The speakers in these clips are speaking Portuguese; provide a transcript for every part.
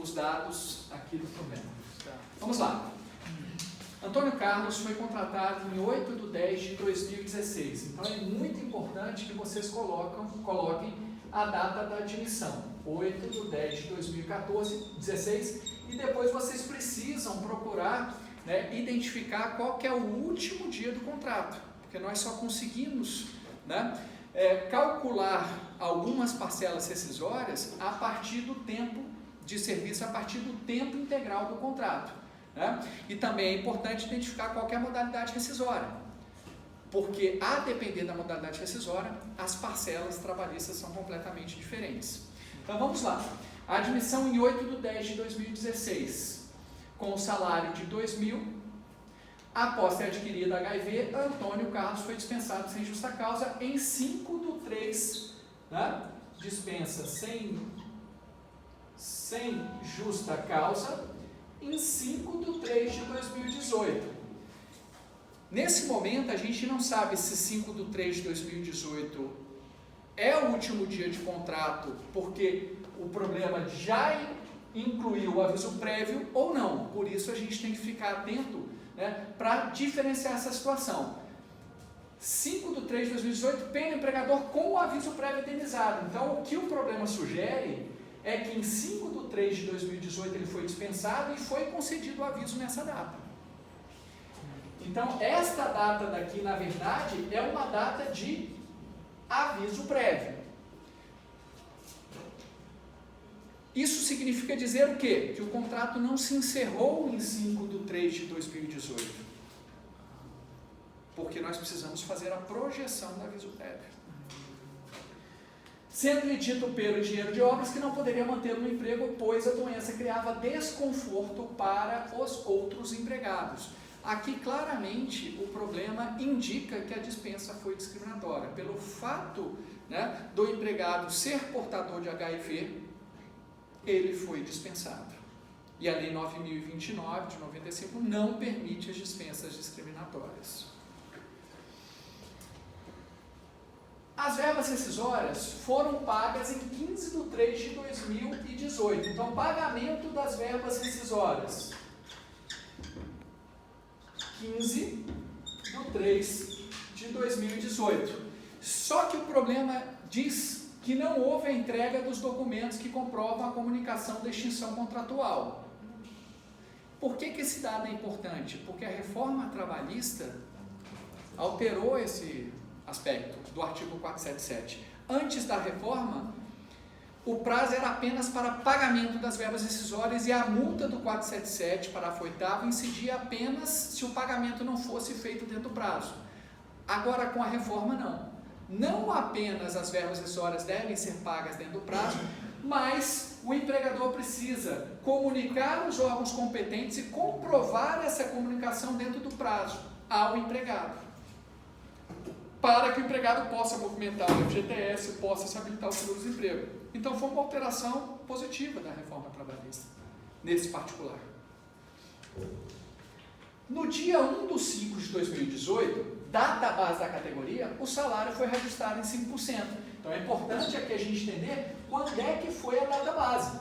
os dados aqui do problema. Vamos lá. Antônio Carlos foi contratado em 8/10/2016. Então é muito importante que vocês coloquem a data da admissão, 8/10/2016, e depois vocês precisam procurar, né, identificar qual que é o último dia do contrato, porque nós só conseguimos, né, calcular algumas parcelas rescisórias a partir do tempo de serviço, a partir do tempo integral do contrato. Né? E também é importante identificar qual que é a modalidade rescisória, porque a depender da modalidade rescisória, as parcelas trabalhistas são completamente diferentes. Então vamos lá. A admissão em 8/10/2016, com o salário de 2.000, após ter adquirido HIV, Antônio Carlos foi dispensado sem justa causa em 5/3, né? Dispensa sem justa causa em 5/3/2018. Nesse momento, a gente não sabe se 5/3/2018 é o último dia de contrato, porque o problema já incluiu o aviso prévio ou não. Por isso, a gente tem que ficar atento, né, para diferenciar essa situação. 5/3/2018, pena empregador com o aviso prévio indenizado. Então, o que o problema sugere é que em 5/3/2018 ele foi dispensado e foi concedido o aviso nessa data. Então, esta data daqui, na verdade, é uma data de aviso prévio. Isso significa dizer o quê? Que o contrato não se encerrou em 5/3/2018. Porque nós precisamos fazer a projeção do aviso prévio. Sendo-lhe dito pelo engenheiro de obras que não poderia mantê-lo no emprego, pois a doença criava desconforto para os outros empregados. Aqui, claramente, o problema indica que a dispensa foi discriminatória. Pelo fato, né, do empregado ser portador de HIV, ele foi dispensado. E a Lei 9.029, de 95, não permite as dispensas discriminatórias. As verbas rescisórias foram pagas em 15/3/2018. Então, pagamento das verbas rescisórias. 15/3/2018. Só que o problema diz que não houve a entrega dos documentos que comprovam a comunicação da extinção contratual. Por que esse dado é importante? Porque a reforma trabalhista alterou esse aspecto do artigo 477. Antes da reforma, o prazo era apenas para pagamento das verbas rescisórias e a multa do 477, parágrafo 8º, incidia apenas se o pagamento não fosse feito dentro do prazo. Agora, com a reforma, não. Não apenas as verbas rescisórias devem ser pagas dentro do prazo, mas o empregador precisa comunicar aos órgãos competentes e comprovar essa comunicação dentro do prazo ao empregado, para que o empregado possa movimentar o FGTS, possa se habilitar ao seguro-desemprego. Então, foi uma alteração positiva da reforma trabalhista, nesse particular. No dia 1/5/2018, data base da categoria, o salário foi registrado em 5%. Então, é importante aqui a gente entender quando é que foi a data base.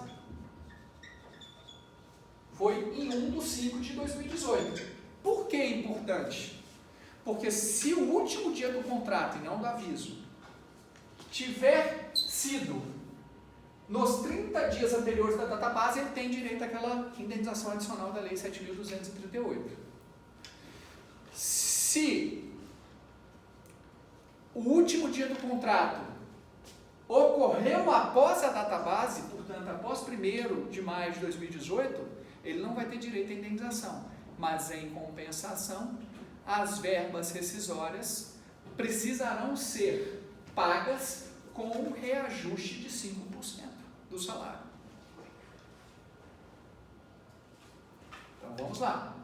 Foi em 1/5/2018. Por que é importante? Porque se o último dia do contrato, e não do aviso, tiver sido nos 30 dias anteriores da data base, ele tem direito àquela indenização adicional da Lei 7.238. Se o último dia do contrato ocorreu após a data base, portanto, após 1º de maio de 2018, ele não vai ter direito à indenização, mas em compensação, as verbas rescisórias precisarão ser pagas com um reajuste de 5% do salário. Então vamos lá.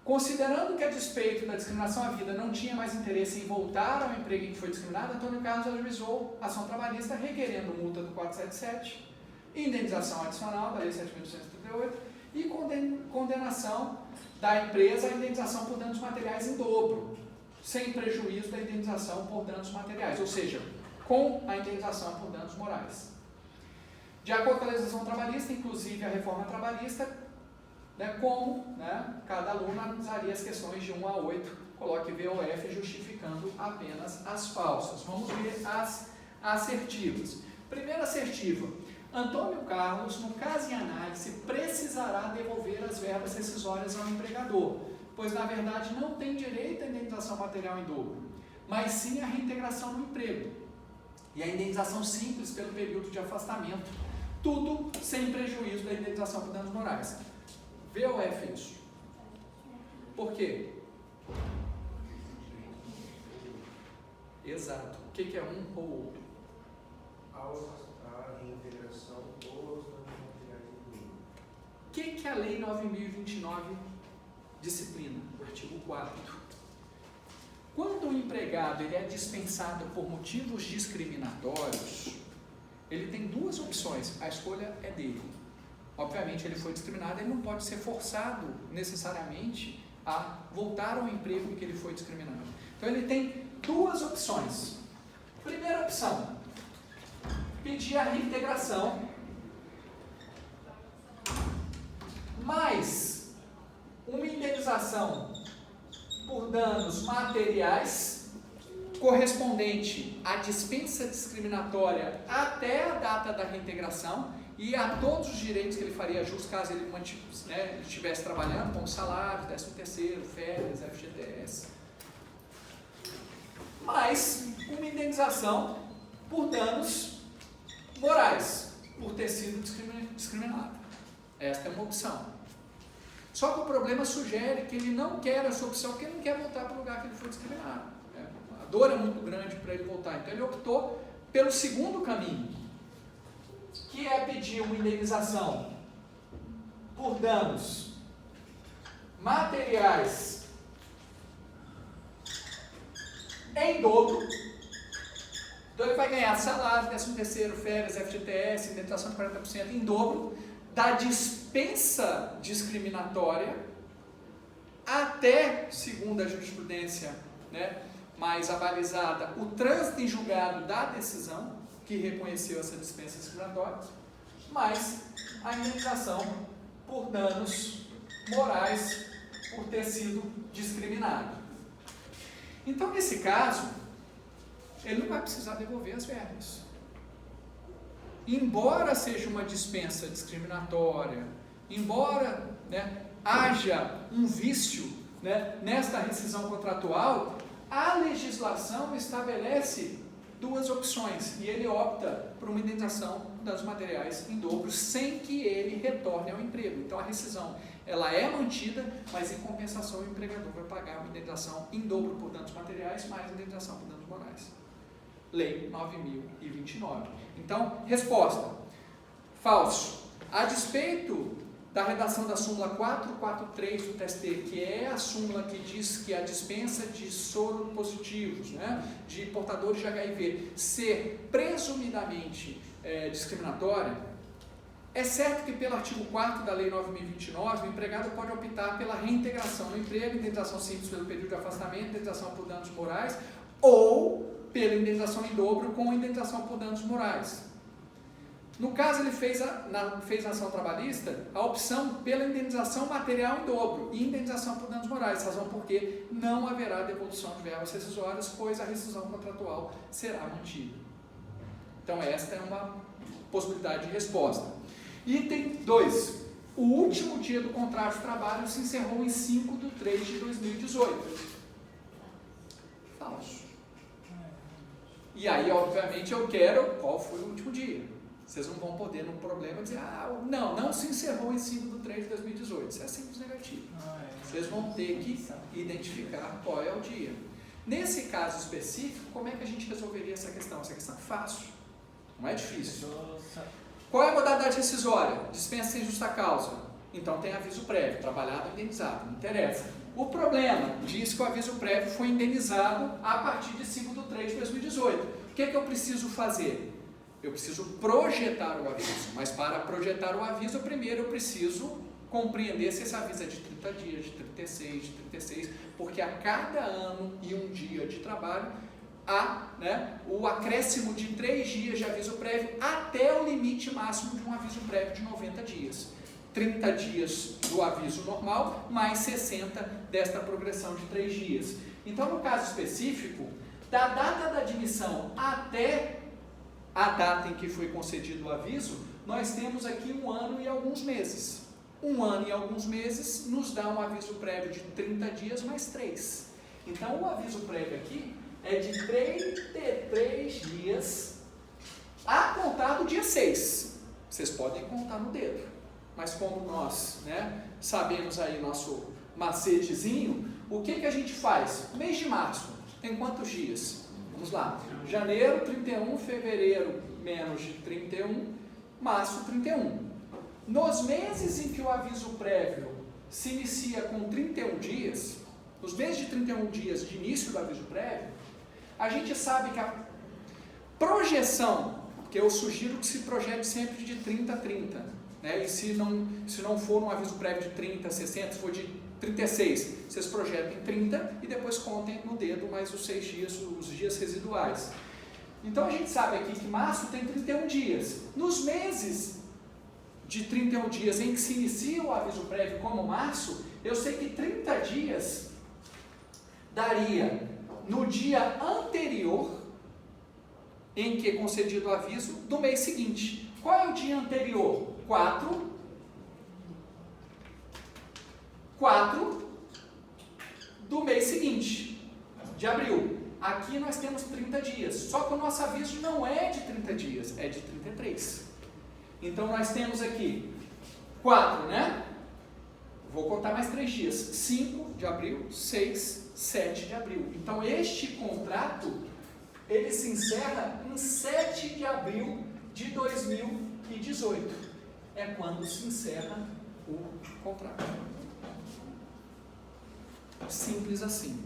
Considerando que a despeito da discriminação havida não tinha mais interesse em voltar ao emprego em que foi discriminado, Antônio Carlos ajuizou ação trabalhista requerendo multa do 477, indenização adicional da Lei 7.238 e condenação da empresa à indenização por danos materiais em dobro, sem prejuízo da indenização por danos materiais, ou seja, com a indenização por danos morais. De acordo com a legislação trabalhista, inclusive a reforma trabalhista, né, como, né, cada aluno analisaria as questões de 1 a 8, coloque VOF justificando apenas as falsas. Vamos ver as assertivas. Primeira assertiva: Antônio Carlos, no caso em análise, precisará devolver as verbas rescisórias ao empregador, pois na verdade não tem direito à indenização material em dobro, mas sim à reintegração no emprego e a indenização simples pelo período de afastamento, tudo sem prejuízo da indenização por danos morais. VOF isso. Por quê? Exato. O que é um ou outro? A reintegração ou os danos materiais em dobro. O que a Lei 9.029 disciplina? Artigo 4º. Quando o empregado ele é dispensado por motivos discriminatórios, ele tem duas opções, a escolha é dele. Obviamente ele foi discriminado, ele não pode ser forçado necessariamente a voltar ao emprego em que ele foi discriminado. Então ele tem duas opções. Primeira opção: pedir a reintegração, mais uma indenização por danos materiais correspondente à dispensa discriminatória até a data da reintegração e a todos os direitos que ele faria jus caso ele estivesse trabalhando, como salário, 13º, férias, FGTS. Mais uma indenização por danos morais, por ter sido discriminado. Esta é uma opção. Só que o problema sugere que ele não quer essa opção, porque ele não quer voltar para o lugar que ele foi discriminado. A dor é muito grande para ele voltar. Então ele optou pelo segundo caminho, que é pedir uma indenização por danos materiais em dobro. Então ele vai ganhar salário, 13º, férias, FGTS, indenização de 40% em dobro da dispensa discriminatória até, segundo a jurisprudência, né, mais avalizada, o trânsito em julgado da decisão que reconheceu essa dispensa discriminatória, mais a indenização por danos morais por ter sido discriminado. Então, nesse caso, ele não vai precisar devolver as verbas. Embora seja uma dispensa discriminatória, embora, né, haja um vício, né, nesta rescisão contratual, a legislação estabelece duas opções e ele opta por uma indenização de danos materiais em dobro sem que ele retorne ao emprego. Então a rescisão ela é mantida, mas em compensação o empregador vai pagar uma indenização em dobro por danos materiais mais indenização por danos morais. Lei 9.029. Então, resposta: falso. A despeito da redação da súmula 443 do TST, que é a súmula que diz que a dispensa de soro positivos, né, de portadores de HIV, ser presumidamente discriminatória, é certo que pelo artigo 4º da Lei 9.029, o empregado pode optar pela reintegração no emprego, indenização simples pelo período de afastamento, indenização por danos morais, ou pela indenização em dobro com indenização por danos morais. No caso, ele fez na ação trabalhista a opção pela indenização material em dobro e indenização por danos morais, razão porque não haverá devolução de verbas rescisórias, pois a rescisão contratual será mantida. Então, esta é uma possibilidade de resposta. Item 2. O último dia do contrato de trabalho se encerrou em 5/3/2018. Falso. E aí, obviamente, eu quero qual foi o último dia. Vocês não vão poder, no problema, dizer, não se encerrou em 5/3/2018. Isso é simples negativo. Vocês vão ter que identificar qual é o dia. Nesse caso específico, como é que a gente resolveria essa questão? Essa questão é fácil, não é difícil. Qual é a modalidade rescisória? Dispensa sem justa causa. Então tem aviso prévio, trabalhado ou indenizado, não interessa. O problema diz que o aviso prévio foi indenizado a partir de 5/3/2018. O que eu preciso fazer? Eu preciso projetar o aviso, mas para projetar o aviso, primeiro eu preciso compreender se esse aviso é de 30 dias, de 36, porque a cada ano e um dia de trabalho, o acréscimo de 3 dias de aviso prévio até o limite máximo de um aviso prévio de 90 dias. 30 dias do aviso normal, mais 60 desta progressão de 3 dias. Então, no caso específico, da data da admissão até a data em que foi concedido o aviso, nós temos aqui 1 ano e alguns meses. 1 ano e alguns meses nos dá um aviso prévio de 30 dias mais 3. Então, o aviso prévio aqui é de 33 dias a contar do dia 6. Vocês podem contar no dedo, mas como nós sabemos aí nosso macetezinho, o que a gente faz? Mês de março tem quantos dias? Vamos lá. Janeiro, 31, fevereiro, menos de 31, março, 31. Nos meses em que o aviso prévio se inicia com 31 dias, nos meses de 31 dias de início do aviso prévio, a gente sabe que a projeção, que eu sugiro que se projete sempre de 30 a 30, e se não for um aviso prévio de 30, 60, se for de 36, vocês projetem 30 e depois contem no dedo mais os 6 dias, os dias residuais. Então a gente sabe aqui que março tem 31 dias. Nos meses de 31 dias em que se inicia o aviso prévio como março, eu sei que 30 dias daria no dia anterior em que é concedido o aviso do mês seguinte. Qual é o dia anterior? 4 do mês seguinte, de abril. Aqui nós temos 30 dias, só que o nosso aviso não é de 30 dias, é de 33. Então nós temos aqui 4, Vou contar mais 3 dias. 5 de abril, 6, 7 de abril. Então este contrato, ele se encerra em 7 de abril de 2018. É quando se encerra o contrato. Simples assim.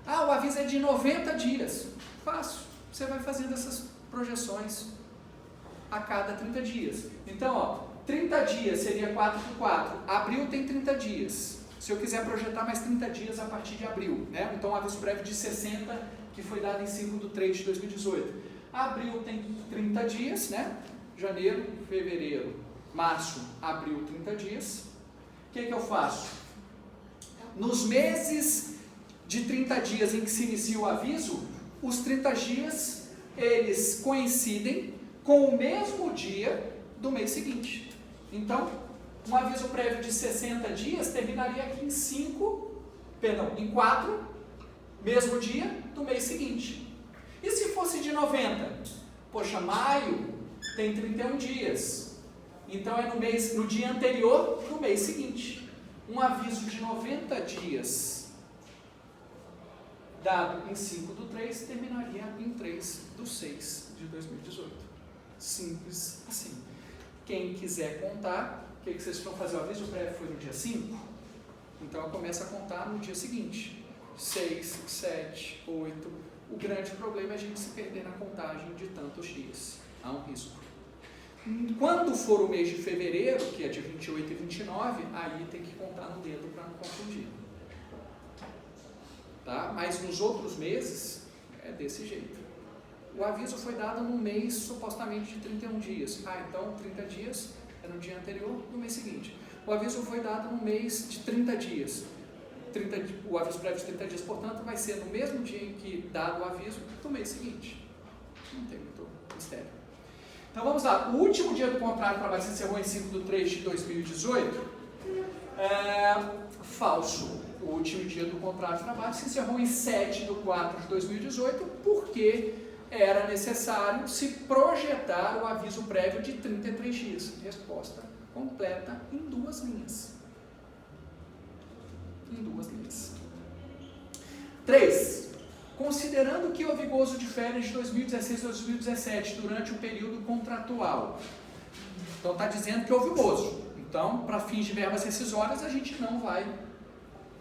O aviso é de 90 dias. Fácil. Você vai fazendo essas projeções a cada 30 dias. Então, 30 dias seria 4 por 4. Abril tem 30 dias. Se eu quiser projetar mais 30 dias a partir de abril, Então, um aviso prévio de 60, que foi dado em 5/3/2018. Abril tem 30 dias, Janeiro, fevereiro, março, abril, 30 dias. O que eu faço? Nos meses de 30 dias em que se inicia o aviso, os 30 dias, eles coincidem com o mesmo dia do mês seguinte. Então, um aviso prévio de 60 dias terminaria aqui em 4, mesmo dia do mês seguinte. E se fosse de 90? Poxa, maio tem 31 dias. Então é no dia anterior do mês seguinte. Um aviso de 90 dias dado em 5/3 terminaria em 3/6/2018. Simples assim. Quem quiser contar, o que vocês vão fazer? O aviso prévio foi no dia 5? Então eu começo a contar no dia seguinte. 6, 7, 8. O grande problema é a gente se perder na contagem de tantos dias. Há um risco. Quando for o mês de fevereiro, que é de 28 e 29, aí tem que contar no dedo para não confundir. Tá? Mas nos outros meses, é desse jeito. O aviso foi dado no mês supostamente de 31 dias. Então 30 dias é no dia anterior do mês seguinte. O aviso foi dado no mês de 30 dias. O aviso prévio de 30 dias, portanto, vai ser no mesmo dia em que dado o aviso do mês seguinte. Não tem muito mistério. Então vamos lá. O último dia do contrato de trabalho se encerrou em 5/3/2018. Falso. O último dia do contrato de trabalho se encerrou em 7/4/2018, porque era necessário se projetar o aviso prévio de 33 dias. Resposta completa em 2 linhas. 3. Considerando que houve gozo de férias de 2016 a 2017 durante o período contratual. Então está dizendo que houve gozo. Então, para fins de verbas rescisórias, a gente não vai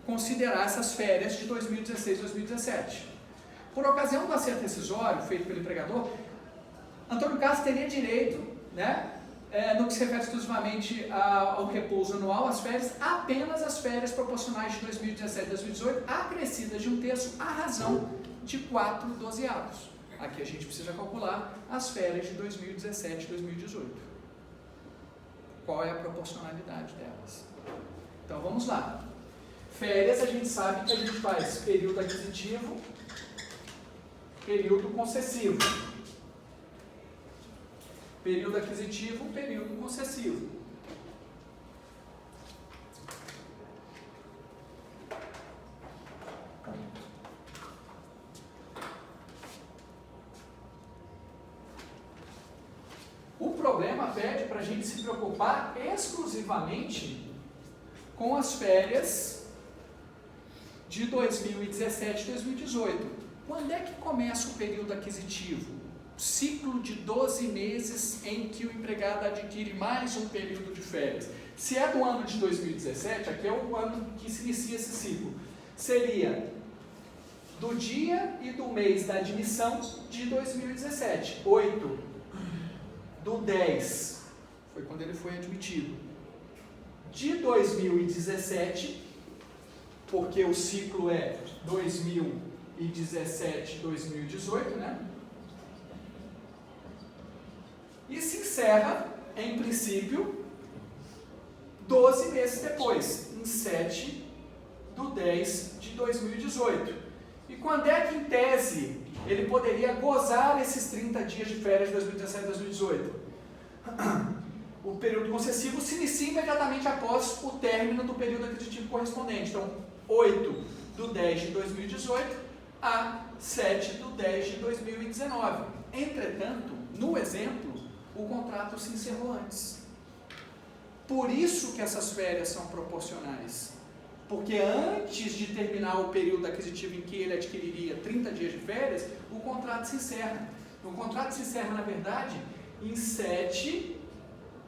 considerar essas férias de 2016 a 2017. Por ocasião do acerto rescisório feito pelo empregador, Antônio Carlos teria direito, no que se refere exclusivamente ao repouso anual, as férias, apenas as férias proporcionais de 2017 e 2018, acrescidas de 1/3 à razão de 4 dozeavos. Aqui a gente precisa calcular as férias de 2017 e 2018. Qual é a proporcionalidade delas? Então vamos lá. Férias a gente sabe que a gente faz período aquisitivo, período concessivo. Período aquisitivo, período concessivo. O problema pede para a gente se preocupar exclusivamente com as férias de 2017 e 2018. Quando é que começa o período aquisitivo? Ciclo de 12 meses em que o empregado adquire mais um período de férias. Se é do ano de 2017, aqui é o ano que se inicia esse ciclo, seria do dia e do mês da admissão de 2017, 8 do 10, foi quando ele foi admitido, de 2017, porque o ciclo é 2017, 2018, né? E se encerra, em princípio, 12 meses depois, em 7 do 10 de 2018. E quando é que, em tese, ele poderia gozar esses 30 dias de férias de 2017 e 2018? O período concessivo se inicia imediatamente após o término do período aquisitivo correspondente. Então, 8 do 10 de 2018 a 7 do 10 de 2019. Entretanto, no exemplo, o contrato se encerrou antes. Por isso que essas férias são proporcionais. Porque antes de terminar o período aquisitivo em que ele adquiriria 30 dias de férias, o contrato se encerra. O contrato se encerra, na verdade, em 7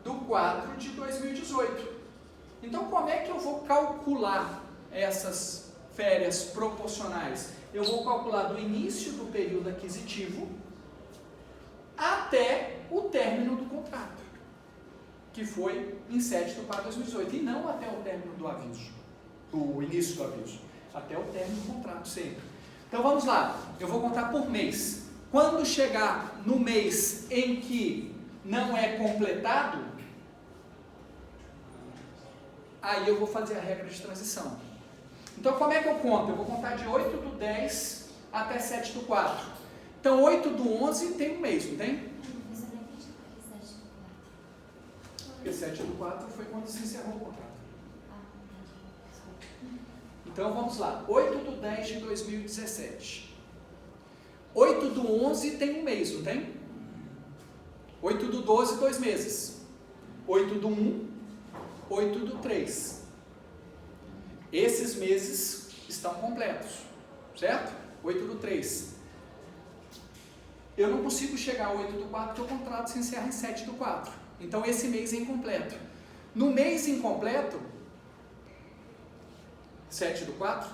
do 4 de 2018. Então, como é que eu vou calcular essas férias proporcionais? Eu vou calcular do início do período aquisitivo até o término do contrato, que foi em 7 de 4 de 2018, e não até o término do aviso, do início do aviso, até o término do contrato sempre. Então vamos lá, eu vou contar por mês. Quando chegar no mês em que não é completado, aí eu vou fazer a regra de transição. Então como é que eu conto? Eu vou contar de 8 do 10 até 7 do 4. Então 8 do 11 tem um mês, não tem? Porque 7 do 4 foi quando se encerrou o contrato. Então vamos lá, 8 do 10 de 2017. 8 do 11 tem um mês, não tem? 8 do 12, 2 meses. 8 do 1, 8 do 3. Esses meses estão completos, certo? 8 do 3. Eu não consigo chegar a 8 do 4 porque o contrato se encerra em 7 do 4. Então esse mês é incompleto. No mês incompleto, 7 do 4,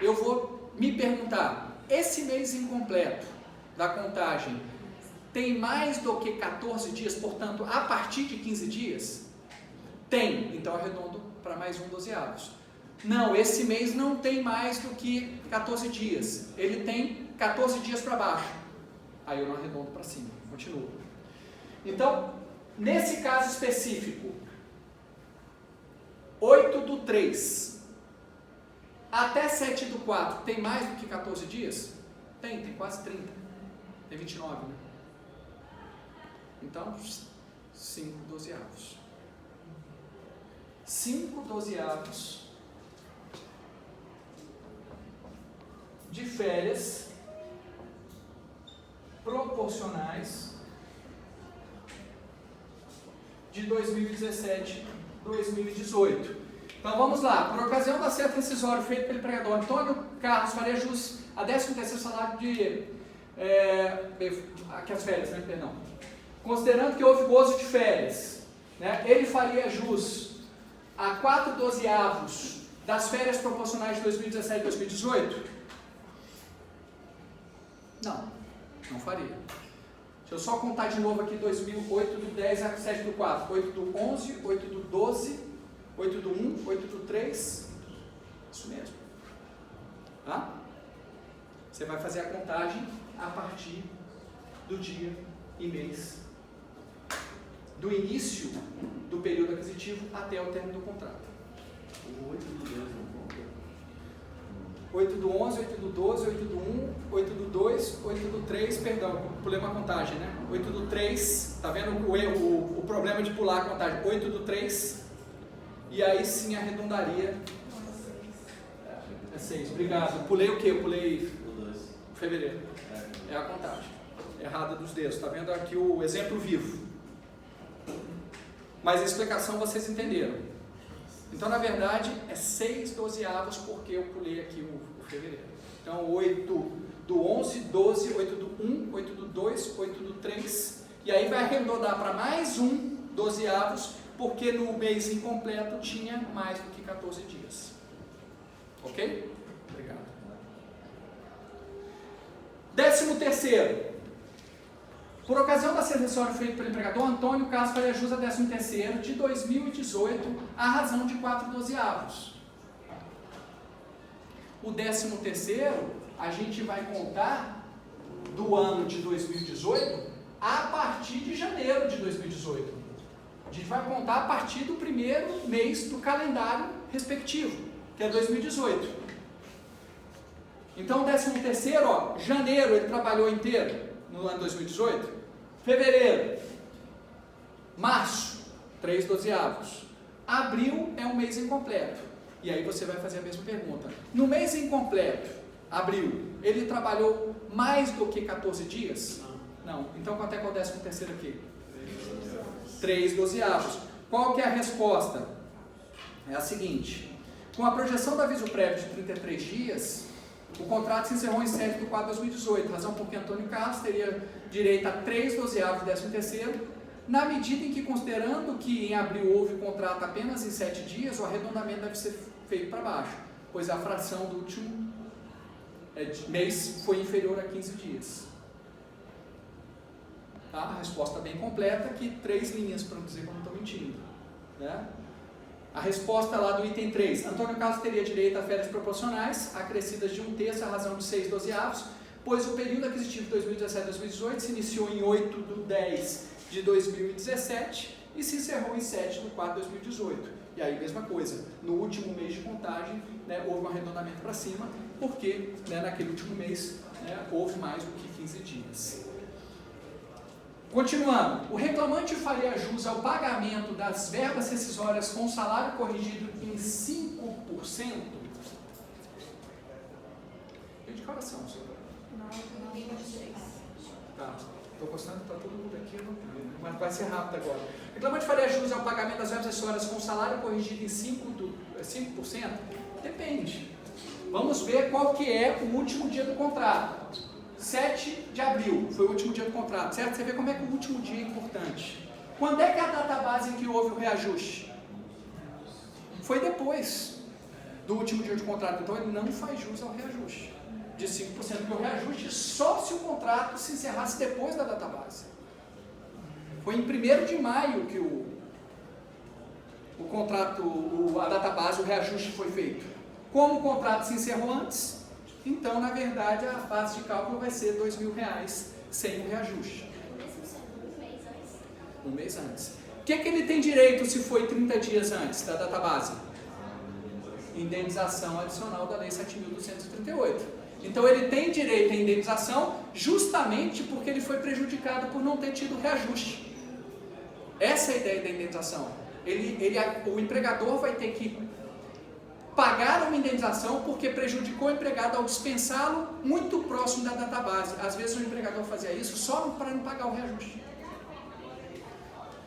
eu vou me perguntar, esse mês incompleto da contagem tem mais do que 14 dias, portanto, a partir de 15 dias? Tem, então arredondo para mais um dozeavos. Não, esse mês não tem mais do que 14 dias, ele tem 14 dias para baixo. Aí eu não arredondo para cima, continuo. Então, nesse caso específico, 8 do 3 até 7 do 4 tem mais do que 14 dias? Tem quase 30. Tem 29, né? Então, 5 dozeavos. 5 dozeavos de férias proporcionais de 2017 2018. Então vamos lá, por ocasião do acerto rescisório feito pelo empregador Antônio Carlos faria jus a 13º salário de aqui as férias, né? Perdão. Considerando que houve gozo de férias, né? Ele faria jus a 4 dozeavos das férias proporcionais de 2017 e 2018? Não faria. Deixa eu só contar de novo aqui 2008 do 10 a 7 do 4, 8 do 11, 8 do 12, 8 do 1, 8 do 3, isso mesmo. Tá? Você vai fazer a contagem a partir do dia e mês do início do período aquisitivo até o término do contrato. O 8 do 2 não conta? 8 do 11, 8 do 12, 8 do 1, 8 do 2, 8 do 3, perdão, pulei uma contagem, né? 8 do 3, tá vendo o problema de pular a contagem? 8 do 3, e aí sim arredondaria. É 6, obrigado. Pulei o quê? Eu pulei fevereiro. É a contagem errada dos dedos, tá vendo aqui o exemplo vivo. Mas a explicação vocês entenderam. Então, na verdade, é 6/12 porque eu pulei aqui o fevereiro. Então, 8 do 11, 12, 8 do 1, 8 do 2, 8 do 3. E aí vai arredondar para mais 1/12, porque no mês incompleto tinha mais do que 14 dias. Ok? Obrigado. 13º. Por ocasião da acessório feito pelo empregador, Antônio Carlos Faria Jus a 13º de 2018, à razão de 4/12. O 13º, a gente vai contar do ano de 2018 a partir de janeiro de 2018. A gente vai contar a partir do primeiro mês do calendário respectivo, que é 2018. Então, o 13º, ó, janeiro ele trabalhou inteiro no ano 2018. Fevereiro, março, 3/12. Abril é um mês incompleto. E aí você vai fazer a mesma pergunta. No mês incompleto, abril, ele trabalhou mais do que 14 dias? Não. Então quanto é que é o 13º aqui? 3/12. Qual que é a resposta? É a seguinte. Com a projeção do aviso prévio de 33 dias, o contrato se encerrou em 7/4/2018, razão porque Antônio Carlos teria direito a 3/12 do 13º, na medida em que, considerando que em abril houve contrato apenas em 7 dias, o arredondamento deve ser feito para baixo, pois a fração do último mês foi inferior a 15 dias. Tá? A resposta bem completa, aqui 3 linhas para não dizer que eu não estou mentindo. Né? A resposta lá do item 3, Antônio Carlos teria direito a férias proporcionais, acrescidas de 1/3 a razão de 6/12, pois o período aquisitivo de 2017-2018 se iniciou em 8/10/2017 e se encerrou em 7/4/2018. E aí, mesma coisa, no último mês de contagem, né, houve um arredondamento para cima, porque né, naquele último mês houve mais do que 15 dias. Continuando, o reclamante faria jus ao pagamento das verbas rescisórias com salário corrigido em 5%? De coração, senhor. Tá, estou gostando, está todo mundo aqui, mas vai ser rápido agora. O reclamante faria jus ao pagamento das verbas rescisórias com salário corrigido em 5%? Depende. Vamos ver qual que é o último dia do contrato. 7 de abril foi o último dia do contrato, certo? Você vê como é que o último dia é importante. Quando é que é a data base em que houve o reajuste? Foi depois do último dia de contrato, então ele não faz jus ao reajuste de 5%, porque o reajuste só se o contrato se encerrasse depois da data base. Foi em 1º de maio que o contrato, a data base, o reajuste foi feito. Como o contrato se encerrou antes, então, na verdade, a base de cálculo vai ser R$2.000 sem o reajuste. Um mês antes. O que é que ele tem direito se foi 30 dias antes da data base? Indenização adicional da Lei 7.238. Então, ele tem direito à indenização justamente porque ele foi prejudicado por não ter tido reajuste. Essa é a ideia da indenização. O empregador vai ter que pagar uma indenização porque prejudicou o empregado ao dispensá-lo muito próximo da database. Às vezes o empregador fazia isso só para não pagar o reajuste.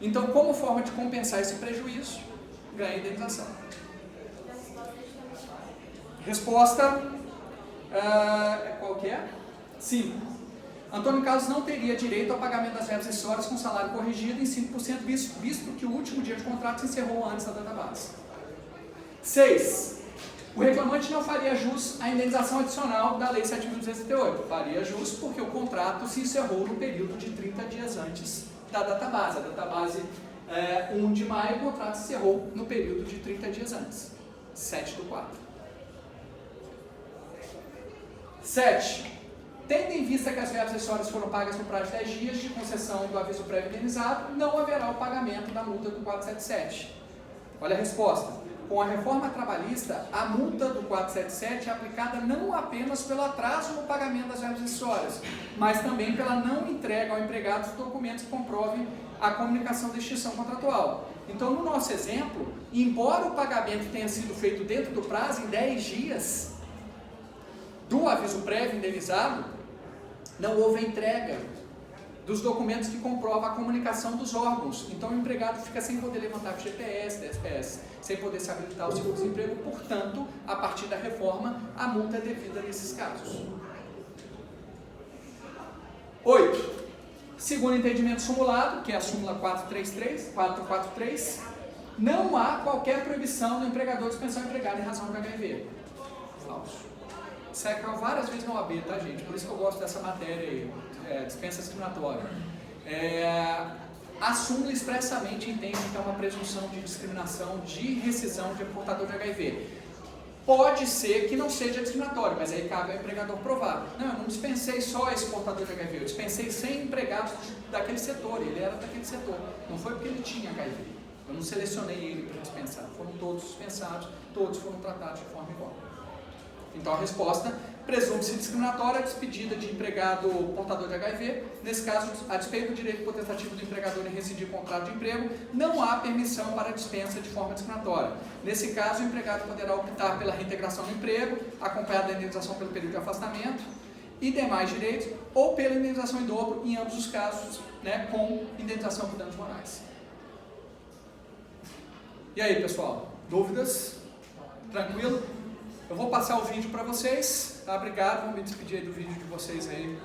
Então, como forma de compensar esse prejuízo, ganha indenização. Resposta, qual que é? Sim. Antônio Carlos não teria direito ao pagamento das verbas rescisórias com salário corrigido em 5%, visto que o último dia de contrato se encerrou antes da database. 6. O reclamante não faria jus à indenização adicional da Lei 7.238. Faria jus porque o contrato se encerrou no período de 30 dias antes da database. A database 1 de maio, o contrato se encerrou no período de 30 dias antes. 7/4. 7. Tendo em vista que as verbas acessórias foram pagas no prazo de 10 dias de concessão do aviso prévio indenizado, não haverá o pagamento da multa do 477. Olha a resposta. Com a reforma trabalhista, a multa do 477 é aplicada não apenas pelo atraso no pagamento das verbas acessórias, mas também pela não entrega ao empregado dos documentos que comprovem a comunicação de extinção contratual. Então, no nosso exemplo, embora o pagamento tenha sido feito dentro do prazo, em 10 dias, do aviso prévio indenizado, não houve entrega dos documentos que comprovam a comunicação dos órgãos. Então, o empregado fica sem poder levantar o GPS, DSPS, sem poder se habilitar o seguro-desemprego. Portanto, a partir da reforma, a multa é devida nesses casos. 8. Segundo entendimento simulado, que é a súmula 443, não há qualquer proibição do empregador dispensar o empregado em razão do HIV. Falso. Isso é várias vezes na OAB, tá, gente? Por isso que eu gosto dessa matéria aí, dispensa discriminatória. A súmula expressamente entende que é uma presunção de discriminação, de rescisão de portador de HIV. Pode ser que não seja discriminatório, mas aí cabe ao empregador provar. Não, eu não dispensei só esse portador de HIV, eu dispensei 100 empregados daquele setor, ele era daquele setor. Não foi porque ele tinha HIV. Eu não selecionei ele para dispensar. Foram todos dispensados, todos foram tratados de forma igual. Então a resposta, presume-se discriminatória a despedida de empregado portador de HIV. Nesse caso, a despeito do direito potestativo do empregador em rescindir o contrato de emprego, não há permissão para a dispensa de forma discriminatória. Nesse caso, o empregado poderá optar pela reintegração no emprego, acompanhada da indenização pelo período de afastamento e demais direitos, ou pela indenização em dobro, em ambos os casos, né, com indenização por danos morais. E aí, pessoal? Dúvidas? Tranquilo? Eu vou passar o vídeo para vocês, tá? Obrigado, vou me despedir aí do vídeo de vocês aí.